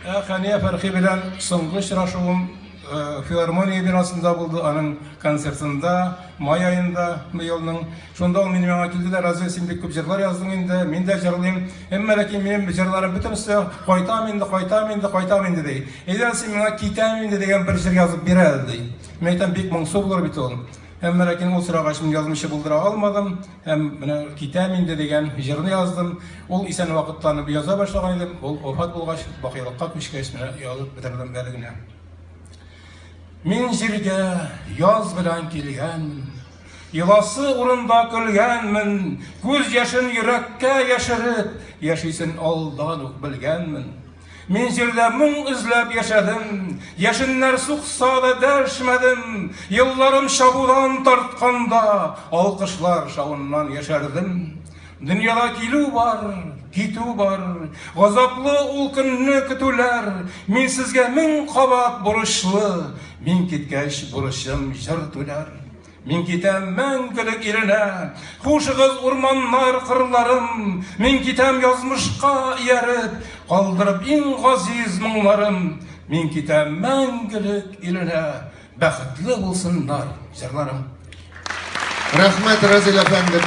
Хания Фәрхи белән соңгы очрашуым филармония бинасында булды, аның концертында, май айында елның. Шунда ул миңа килде, разве син бик күп җырлар яздың инде, мин дә җырлыйм. Әмма ләкин минем җырларым бөтенесе кайтам инде ди. Әйдә син миңа китәм инде дигән бер җыр язып бирә ди. Мин әйтәм, бик моңсу булыр бит ул. Әмма ләкин ул сорагач мин язмышы булдыра алмадым. Һәм менә китәм инде дигән җырны яздым. Ул исән вакыттан яза башлаган идем. Ул вафат булгач, бакыйлыкка күчкәч менә язып бетердем әле генә. Мин җиргә яз белән килгәнмен, еласы урында көлгәнмен, күз яшен йөрәккә яшереп, яшисен алдан ук белгәнмен. Мин җирдә моң эзләп яшәдем, яшеннәр сукса да дәшмәдем, елларым чабудан тартканда, алкышлар шавыннан яшәрдем. Дөньяда килү бар, китү бар, газаплы ул көнне көтүләр, мин сезгә мең кабат бурычлы, мин киткәч бурычым җыр түләр. Мин китәм мәңгелек иленә, хушыгыз урманнар кырларым, мин китәм язмышка ияреп, калдырып иң газиз моңларым, мин китәм мәңгелек иленә, бәхетле булсыннар җырларым. Рәхмәт, Разил әфәнде.